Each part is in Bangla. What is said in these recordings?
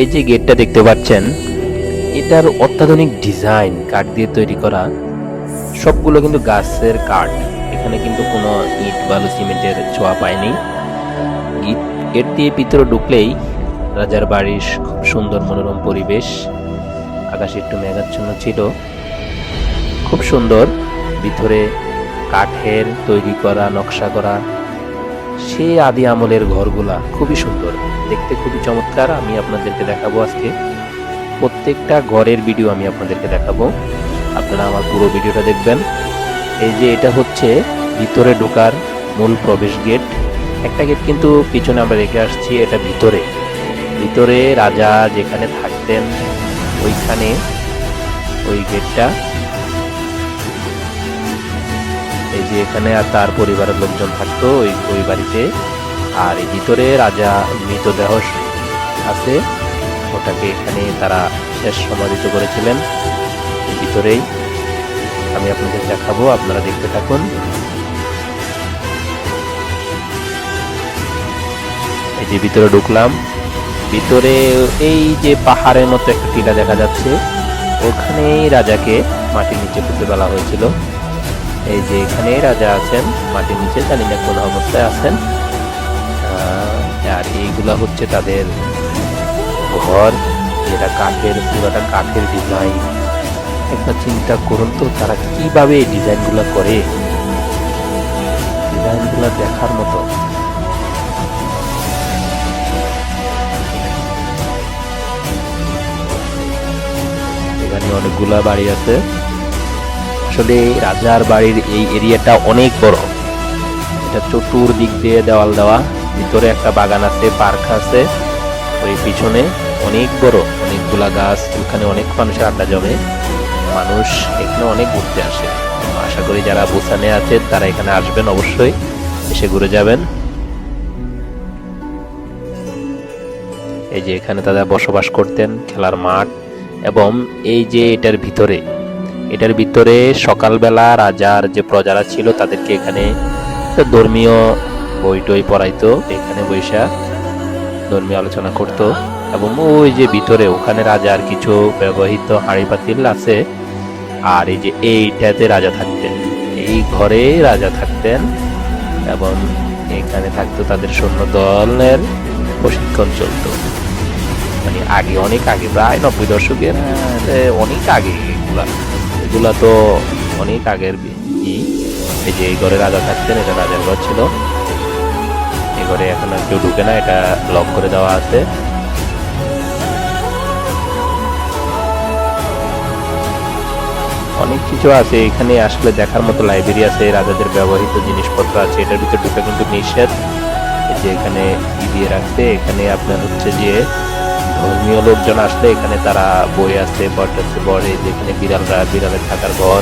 এই যে গেটটা দেখতে পাচ্ছেন, এটার অত্যাধুনিক ডিজাইন, কাঠ দিয়ে তৈরি করা, সবগুলো কিন্তু গাছের কাঠ। এখানে কিন্তু কোনো ইট বালু সিমেন্টের ছোঁয়া পায়নি। গেট দিয়ে ভিতরে ঢুকলেই রাজার বাড়ির খুব সুন্দর মনোরম পরিবেশ। আকাশে একটু মেঘাচ্ছন্ন ছিল, খুব সুন্দর। ভিতরে কাঠের তৈরি করা, নকশা করা সেই আদি আমলের ঘরগুলা খুবই সুন্দর দেখতে, খুবই চমৎকার। আমি আপনাদেরকে দেখাবো আজকে প্রত্যেকটা ঘরের ভিডিও আমি আপনাদেরকে দেখাবো, আপনারা আমার পুরো ভিডিওটা দেখবেন। এই যে এটা হচ্ছে ভিতরে ঢোকার মূল প্রবেশ গেট। একটা গেট কিন্তু পিছনে আমরা রেখে আসছি, এটা ভিতরে। ভিতরে রাজা যেখানে থাকতেন ওইখানে ওই গেটটা। এই যে এখানে আর তার পরিবারের লোকজন থাকতো ওই বাড়িতে। আর এই ভিতরে রাজা মৃতদেহ আছে, ওটাকে এখানে তারা শেষ সমাধিত করেছিলেন। ভিতরেই আমি আপনাদের দেখাবো, আপনারা দেখতে থাকুন। এই যে ভিতরে ঢুকলাম, ভিতরে এই যে পাহাড়ের মতো একটা টিলা দেখা যাচ্ছে, ওখানেই রাজাকে মাটির নিচে পুঁতে ফেলা হয়েছিল। এই যে এখানে রাজা আছেন মাটির নিচে, জানি না কোন অবস্থায় আছেন। আর এইগুলা হচ্ছে তাদের ঘর, যেটা কাঠের, পুরোটা কাঠের ডিজাইন। একটা চিন্তা করুন তো, তারা কিভাবে এই ডিজাইনগুলো করে, ডিজাইনগুলো দেখার মতো। এখানে অনেকগুলা বাড়ি আছে। আসলে রাজার বাড়ির এই এরিয়াটা অনেক বড়, এটা চতুর্দিক দিয়ে দেওয়াল দেওয়া। ভিতরে একটা বাগান আছে, পার্ক আছে, ওই পিছনে অনেক বড় অনেকগুলা গাছ। ওখানে অনেক মানুষের আড্ডা জমে, মানুষ এখানে অনেক ঘুরতে আসে। আশা করি যারা বুসানে আছে তারা এখানে আসবেন, অবশ্যই এসে ঘুরে যাবেন। এই যে এখানে তারা বসবাস করতেন, খেলার মাঠ। এবং এই যে এটার ভিতরে সকালবেলা রাজার যে প্রজারা ছিল তাদেরকে এখানে ধর্মীয় বই টই পড়াইতো, এখানে বৈশা ধর্মীয় আলোচনা করতো। এবং ওই যে ভিতরে ওখানে রাজার কিছু ব্যবহৃত হাঁড়ি পাতিল আছে। আর এই যে এইটাতে রাজা থাকতেন, এই ঘরে রাজা থাকতেন। এবং এখানে থাকতো তাদের সৈন্য দলের প্রশিক্ষণ চলতো, মানে আগে, অনেক আগে, প্রায় 90 দশকের অনেক আগে। এগুলা তো অনেক আগের। এই যে এই ঘরে রাজা থাকতেন, এটা রাজার ঘর ছিল। এই ঘরে এখন আর কেউ ঢুকে না, এটা লক করে দেওয়া আছে। অনেক কিছু আছে এখানে, আসলে দেখার মতো লাইব্রেরি আছে, রাজাদের ব্যবহৃত জিনিসপত্র আছে। এটার ভিতরে ঢুকে কিন্তু নিষেধ। এই যে এখানে দিয়ে রাখছে, এখানে আপনার হচ্ছে যে ধর্মীয় লোকজন আসলে এখানে তারা বই আছে, বড় যেখানে বিড়ালের থাকার ঘর।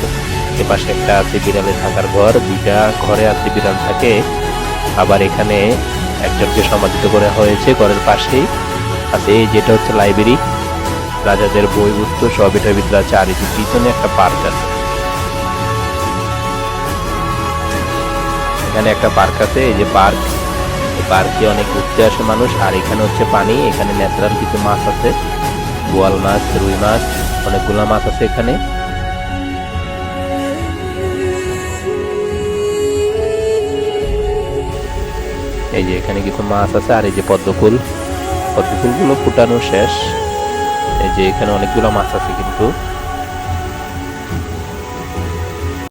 এপাশে একটা আছে বিড়ালের থাকার ঘর, দুইটা ঘরে আছে বিড়াল থাকে। আবার এখানে একজনকে সমাধিত করা হয়েছে, ঘরের পাশেই আছে। যেটা হচ্ছে লাইব্রেরি, রাজাদের বই বস্তু সব এটার ভিতরে আছে। আর এই পিছনে একটা পার্ক আছে, এখানে একটা পার্ক আছে। এই যে পার্ক, এই পার্কে অনেক ঘুরতে আসে মানুষ। আর এখানে হচ্ছে পানি, এখানে ন্যাচারাল কিছু মাছ আছে, বোয়াল মাছ, রুই মাছ, অনেকগুলো মাছ আছে এখানে। এই যে এখানে কিছু মাছ আছে। আর এই যে পদ্মফুলগুলো ফুটানো শেষ। এই যে এখানে অনেকগুলো মাছ আছে কিন্তু।